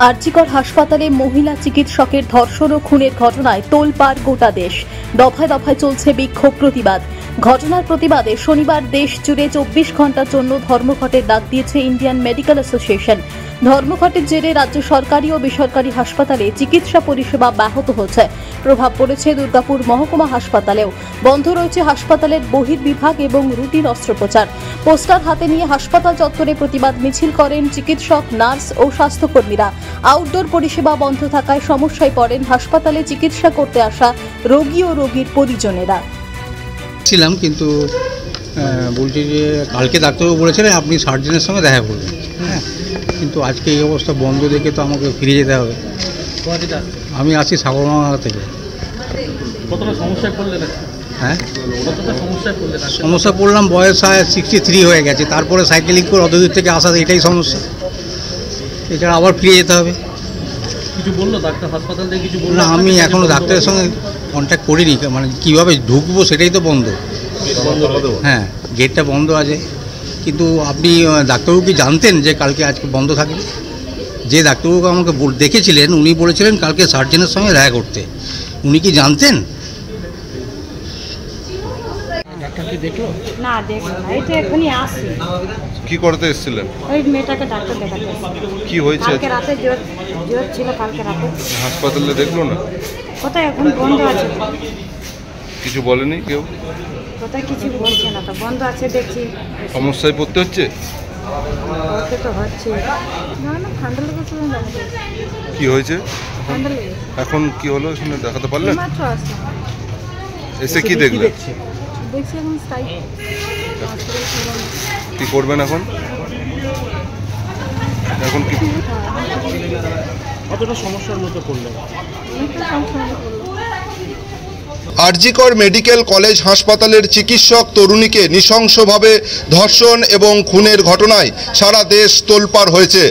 আরজিকর হাসপাতালে মহিলা চিকিৎসকের ধর্ষণ ও খুনের ঘটনায় তোলপাড় গোটা দেশ। দফায় দফায় চলছে বিক্ষোভ প্রতিবাদ। ঘটনার প্রতিবাদে শনিবার দেশ জুড়ে 24 ঘন্টার জন্য ধর্মঘটের ডাক দিয়েছে ইন্ডিয়ান মেডিকেল অ্যাসোসিয়েশন। ধর্মঘটের জেরে রাজ্য সরকারি ও বেসরকারি হাসপাতালে চিকিৎসা পরিষেবা ব্যাহত হচ্ছে। প্রভাব পড়েছে দুর্গাপুর মহকুমা হাসপাতালেও। বন্ধ রয়েছে হাসপাতালের বহির্বিভাগ এবং রুটিন অস্ত্রোপচার। পোস্টার হাতে নিয়ে হাসপাতাল চত্বরে প্রতিবাদ মিছিল করেন চিকিৎসক, নার্স ও স্বাস্থ্যকর্মীরা। আউটডোর পরিষেবা বন্ধ থাকায় সমস্যায় পড়েন হাসপাতালে চিকিৎসা করতে আসা রোগী ও রোগীর পরিজনেরা। ছিলাম কিন্তু বলছি যে কালকে ডাক্তারবাবু বলেছিলেন আপনি সার্জনের সঙ্গে দেখা করবেন, হ্যাঁ, কিন্তু আজকে এই অবস্থা বন্ধ দেখে তো আমাকে ফিরে যেতে হবে। আমি আছি সাগরমালা থেকে। হ্যাঁ, সমস্যা পড়লাম, বয়স 63 হয়ে গেছে, তারপরে সাইকেলিং করে অত দূর থেকে আসা, এটাই সমস্যা। এছাড়া আবার ফিরে যেতে হবে। কিছু বললো ডাক্তার হাসপাতাল থেকে? কিছু বললো? না, আমি এখনও ডাক্তারের সঙ্গে কন্ট্যাক্ট করিনি, মানে কীভাবে ঢুকবো সেটাই তো বন্ধ। হ্যাঁ, গেটটা বন্ধ আছে, কিন্তু আপনি ডাক্তারবাবু কি জানতেন যে কালকে আজকে বন্ধ থাকবে? যে ডাক্তারবাবু আমাকে দেখেছিলেন উনি বলেছিলেন কালকে সার্জনের সঙ্গে দেখা করতে। উনি কি জানতেন? ডাক্তারকে দেখলো? না, দেখলো না, এই তো এখনই আসছি। কি করতে এসেছিলেন? ওই মেয়েটাকে ডাক্তার দেখাতে। কি হয়েছে? কালকে রাতে জ্বর ছিল, কালকে রাতে। হাসপাতালে দেখলো না? কোথায় এখন বন্ধ আছে। কিছু বলেনি কেউ? কোথায় কিছু বলছে না, তো বন্ধ আছে দেখছি। সমস্যায় পড়তে হচ্ছে? ওকে তো হচ্ছে না, না ঠান্ডা লেগেছে। কি হয়েছে? ঠান্ডা লেগেছে। এখন কি হলো শুনে দেখাতে পারলেন? মাত্র আসছে। এসে কি দেখলেন? দেখছি এখন স্ট্রাইক। কি করবেন এখন? এখন কি কতটা সমস্যার মধ্যে পড়লেন? অনেকটা সমস্যা হলো। আরজিকর মেডিকেল কলেজ হাসপাতালের চিকিৎসক তরুণীকে নৃশংসভাবে ধর্ষণ এবং খুনের ঘটনায় সারা দেশ তোলপাড় হয়েছে।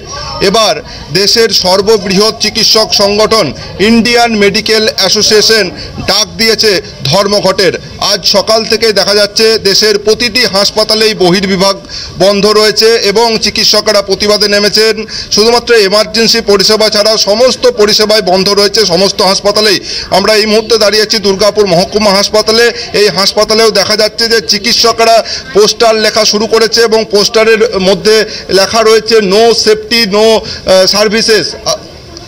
এবার দেশের সর্ববৃহৎ চিকিৎসক সংগঠন ইন্ডিয়ান মেডিকেল অ্যাসোসিয়েশন ডাক দিয়েছে ধর্মঘটের। আজ সকাল থেকে দেখা যাচ্ছে দেশের প্রতিটি হাসপাতালেই বহির্বিভাগ বন্ধ রয়েছে এবং চিকিৎসকরা প্রতিবাদে নেমেছেন। শুধুমাত্র এমার্জেন্সি পরিষেবা ছাড়া সমস্ত পরিষেবাই বন্ধ রয়েছে সমস্ত হাসপাতালেই। আমরা এই মুহূর্তে দাঁড়িয়েছি দুর্গাপুর মহকুমা হাসপাতালে। এই হাসপাতালেও দেখা যাচ্ছে যে চিকিৎসকরা পোস্টার লেখা শুরু করেছে এবং পোস্টারের মধ্যে লেখা রয়েছে no safety, no services,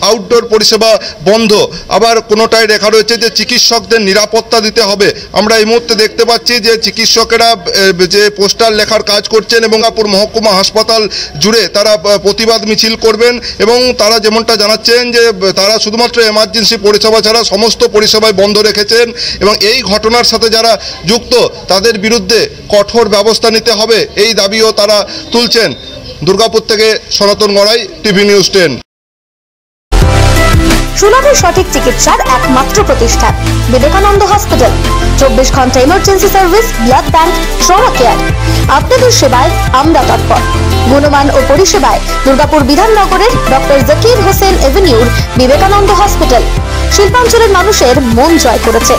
outdoor পরিষেবা বন্ধ। আবার কোনোটায় লেখা রয়েছে যে চিকিৎসকদের নিরাপত্তা দিতে হবে। আমরা এই মুহূর্তে দেখতে পাচ্ছি যে চিকিৎসকেরা যে পোস্টার লেখার কাজ করছেন এবং দুর্গাপুর মহকুমা হাসপাতাল জুড়ে তারা প্রতিবাদ মিছিল করবেন এবং তারা যেমনটা জানাচ্ছেন যে তারা শুধুমাত্র এমার্জেন্সি পরিষেবা ছাড়া সমস্ত পরিষেবায় বন্ধ রেখেছেন এবং এই ঘটনার সাথে যারা যুক্ত তাদের বিরুদ্ধে কঠোর ব্যবস্থা নিতে হবে, এই দাবিও তারা তুলছেন। দুর্গাপুর থেকে সনাতন গড়াই, টিভি নিউজ 10। সুলভে সঠিক চিকিৎসার একমাত্র প্রতিষ্ঠান বিবেকানন্দ হসপিটাল। 24 ঘন্টা emergency service, blood bank, trauma care. আপনাদের সেবায় আমরা তৎপর। গুণমান ও পরিষেবায় দুর্গাপুর বিধাননগরের ডক্টর জাকির হোসেন এভিনিউর বিবেকানন্দ হসপিটাল শিল্পাঞ্চলের মানুষের মন জয় করেছে।